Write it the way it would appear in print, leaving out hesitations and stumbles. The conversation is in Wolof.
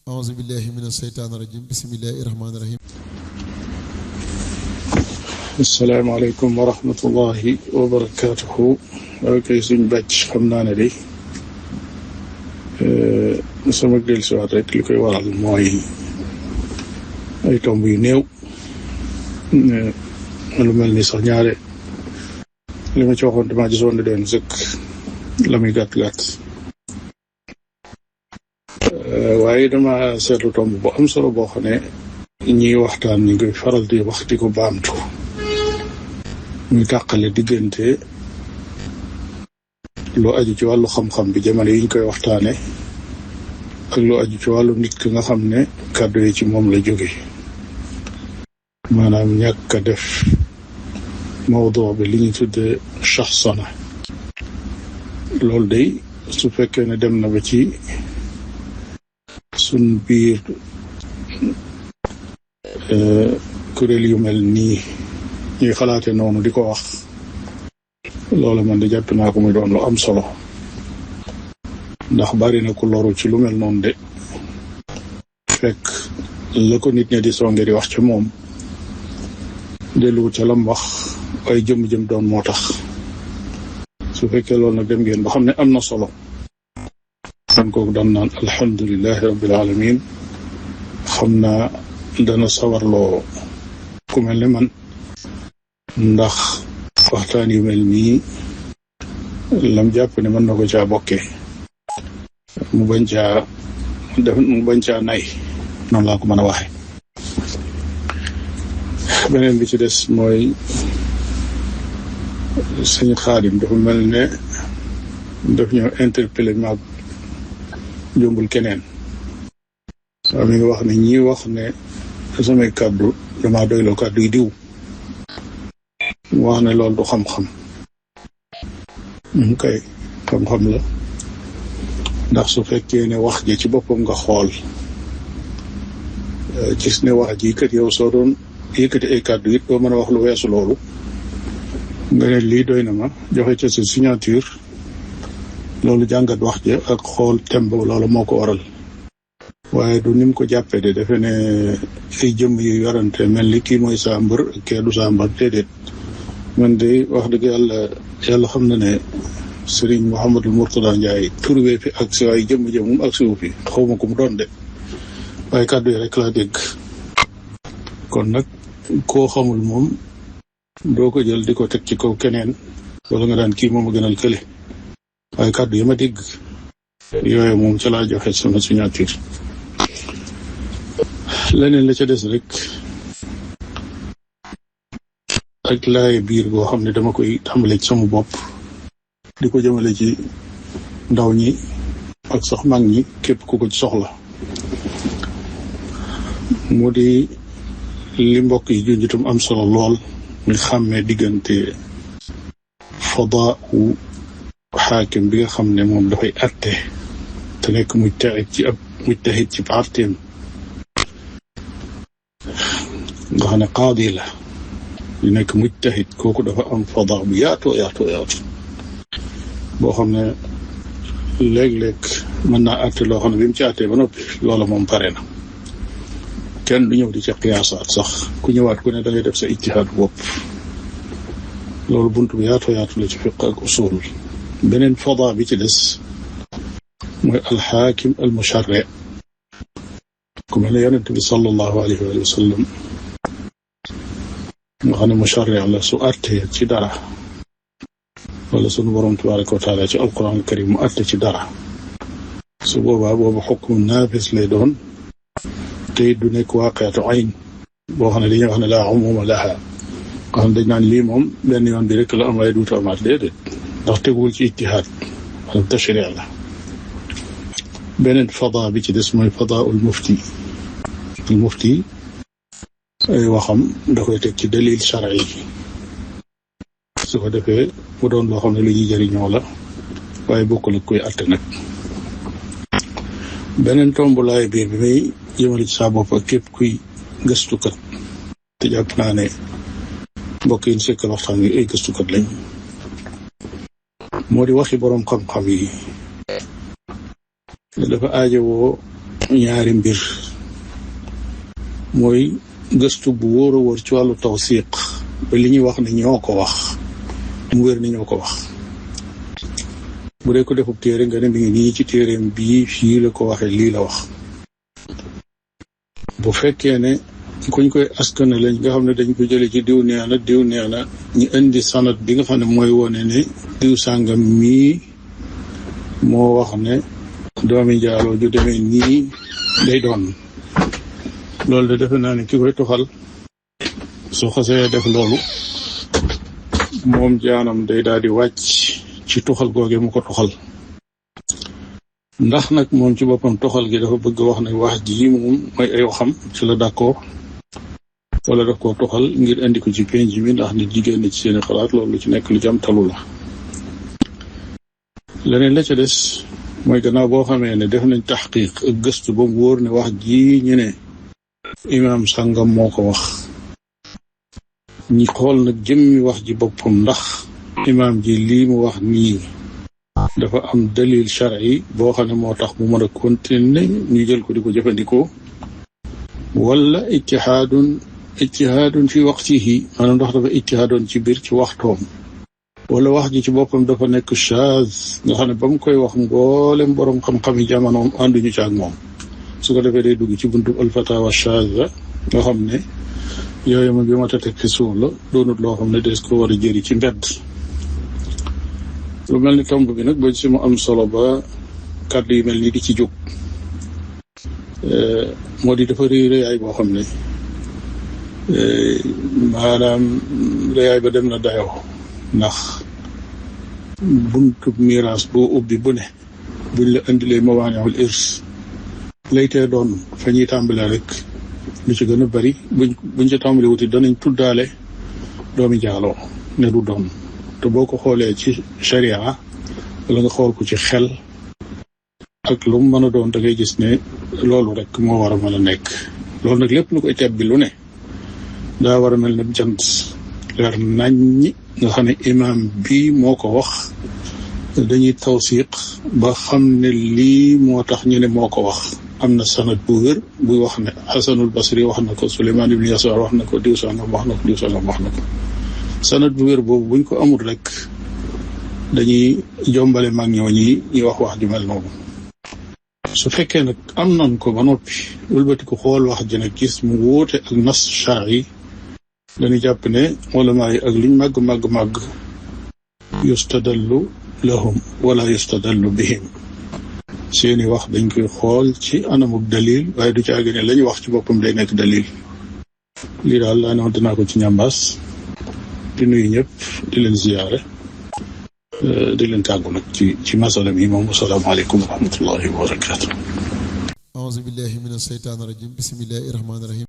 أعوذ بالله من الشيطان الرجيم بسم الله الرحمن الرحيم السلام عليكم ورحمة الله وبركاته. ok suñ bàcc xam naa ne de sama dellusiwaat rek li koy waral mooy ay tomb yu néew lu mel ni sax ñaare li ma ci waxoon damaa gisoon ne doon sëkk la muy gàtt-gàtt waaye dama seetlu tomb bu am solo boo xam ne ñiy waxtaan ñu ngi faral di wax di ko baamtu muy tàqale diggante lu aju ci wàllu xam-xam bi jamono yi ñu koy waxtaane ak lu aju ci wàllu nit ki nga xam ne kàddu yi ci moom la jóge maanaam ñàkk a def mawdu bi li ñu tudde shaxsana loolu day su fekkee ne dem na ba ci suñ biir kuréel yu mel nii ñuy xalaate noonu di ko wax loolu man di jàpp naa ko muy doon lu am solo ndax bari na ku loru ci lu mel noonu de fekk la ko nit ñi di songe di wax ci moom delluwut ca lam wax ay jëm doon moo tax su fekkee loolu nag dem ngeen ba xam ne am na solo kon kooku daan naan alhamdulilahi rabbil alamin xam naa dana sawarloo ku mel ne man ndax waxtaan yu mel nii lam jàpp ne mën na ko caa bokkee mu bañ caa nay noonu laa ko mën a waxe beneen bi ci des mooy sëñ Xaadim dafa mel ne daf ñëw interpellé maag jombul keneen waaw mi ngi wax ne ñi wax ne samay kàddu dama doyloo kàddu yi diw wax ne loolu du xam-xam kay xam-xam la ndax su fekkee ne wax ji ci boppam nga xool gis ne wax ji kat yow soo doon yëkkati ay kàddu it doo mën a wax lu weesu loolu nga ne lii doy na ma joxe ca sa signature loolu jàngat wax ji ak xool temb loolu moo ko waral waaye du nim ko jàppee de defe ne ay jëmm yu yorante mel ni kii mooy saa mbër kee du saa mbër déedéet man de wax dëgg yàlla xam na ne Serigne Mouhamadou Mourtada Ndiaye turwee fi ak si waaye jëmm ak siwu fi xaw ma ko mu doon de waaye kàddu yi rek laa dégg kon nag koo xamul moom doo ko jël di ko teg ci kaw keneen wala nga daan kii moom a gënal kële waaye kàddu yi ma dégg yooyu moom ca laa joxe sama signature leneen la ca des rek ak laaye biir boo xam ne dama koy tàmbale ci sama bopp di ko jëmale ci ndaw ñi ak sax mag ñi képp ku ko ci soxla mu di li mbokk yi junjitum am solo lool mi xàmmee diggante fadaa u xaakim bi nga xam ne moom dafay atte te nekk mujtahid ci parteem nga xam ne qaadi la di nekk mujtahid kooku dafa am fadaa bu yaatu boo xam ne léeg-léeg mën naa atte loo xam ne bi mu ci attee ba noppi loola moom pare na kenn du ñëw di ca qiyaasaat sax ku ñëwaat ku ne da ngay def sa ijtihaad bopp loolu bunt bu yaatu la ci fiq ak usul beneen fadaa bi ci des mooy alxaakim almusharri ku mel ne yonent bi sallallahu alayhi wa sallam nga xam ne musharri la su attee ci dara wala sunu borom tabaraka wa taala ci alquran alkarim mu atte ci dara su boobaa boobu xukmu naafis lay doon te du nekk waaqiatu ayn boo xam ne dañuy wax ne laa umuma laha nga xam ne dañ naan lii moom benn yoon bi rek la am waaye duutu amaat déedéet ndax teguwul ci ijtihaad wala tashri la beneen fadaa bi ci des mooy fadaa ul mufti ay waxam da koy teg ci dalil shar'i su ko defee mu doon loo xam ne lu ñuy jëriñoo la waaye bokkul ak koy atte nag beneen tombulaay biir bi may jëmale ci saa bopp ak képp kuy gëstukat te jàpp naa ne mbokk yi sekkal waxtaan wi ay gëstukat lañ moo di waxi boroom xam-xam yi dafa aajowoo ñaari mbir mooy gëstu bu wóor a wóor ci wàllu tawsiq ba li ñuy wax ne ñoo ko wax mu wér ni ñoo ko wax. bu dee ko defub téere nga ne mi ngi nii ci téereem bii fii la ko waxee lii la wax. bu fekkee ne kuñ koy askana lañ nga xam ne dañ ko jële ci diw nee na ñu indi sanad bi nga xam ne mooy wone ne diw sàngam mii moo wax ne doomi njaaloo ju demee nii day doon. loolu de defe naa ne ki koy toxal su xasee def loolu moom jaanam day daal di wàcc ci toxal googe mu ko toxal. ndax nag moom ci boppam toxal gi dafa bëgg wax ne wax ji moom mooy ay waxam ci la d'accord wala daf koo toxal ngir indi ko ci penc mi ndax nit jigéen na ci seeni xalaat loolu ci nekk lu jam talu la. leneen la ca des mooy gannaaw boo xamee ne def nañ taxqiq ak gëstu ba mu wóor ne wax ji ñu ne imaam sàngam moo ko wax ñi xool nag jëmmi wax ji boppam ndax imaam ji lii mu wax nii dafa am dalil shar'i boo xam ne moo tax mu mën a continuer ñu jël ko di ko jëfandikoo wala ijtihaadun fi waqtihi maanaam ndax dafa ijtihaadoon ci biir ci waxtoom wala wax ji ci boppam dafa nekk shaaz nga xam ne ba mu koy wax mboolem boroom xam-xam yi jamonoom ànduñu ci ak moom. su ko defee day dugg ci buntu al-fatawa shaaza nga xam ne yooyu ma bi ma ta teg fi suuf la doonut loo xam ne des ko war a jëri ci mbedd. lu mel ni tomb bi nag ba ci mu am solo ba kàddu yu mel ni di ci jóg moo di dafa rëyaay boo xam ne maanaam rëyaay ba dem na dayoo ndax buntu miraas boo ubbi bu ne buñ la indilee mawaani'ul irs laytee doon fa ñuy tàmbalee rek lu ci gën a bari buñ ca tàmbalee wuti danañ tuddaale doomi jaaloo ne du doon. te boo ko xoolee ci sharia wala nga xool ko ci xel ak lu mu mën a doon da ngay gis ne loolu rek moo war a mën a nekk. loolu nag lépp lu koy tebbi lu ne daa war a mel ne jant leer naññi nga xam ne imaam bii moo ko wax dañuy tawsiq ba xam ne lii moo tax ñu ne moo ko wax. am na sanad bu wér buy wax ne Hasanul Basri wax na ko Suleymaan ibn Yasaar wax na ko diw sangam wax na ko diw sangam wax na ko. sanad bu wér boobu buñ ko amul rek dañuy jombale mag ñoo ñi wax wax ju mel noonu. su fekkee nag am nañ ko ba noppi wëlbati ko xool wax ji nag gis mu wóote ak nas shar'i dañuy jàpp ne ulama yi ak liñ màgg yustadallu lahum wala yustadallu bihim seeni wax dañ koy xool ci anamuk dalil waaye du caagi ne lañu wax ci boppam day nekk dalil. lii daal laa ne woon dinaa ko ci ñambaas di nuyu ñëpp di leen ziyaare di leen tàggu nag ci masala mi moom asalaamaaleykum wa rahmatullahi wa barakatuh. auzu billahi min asheytaani rajim bismillahi rahmaani rahim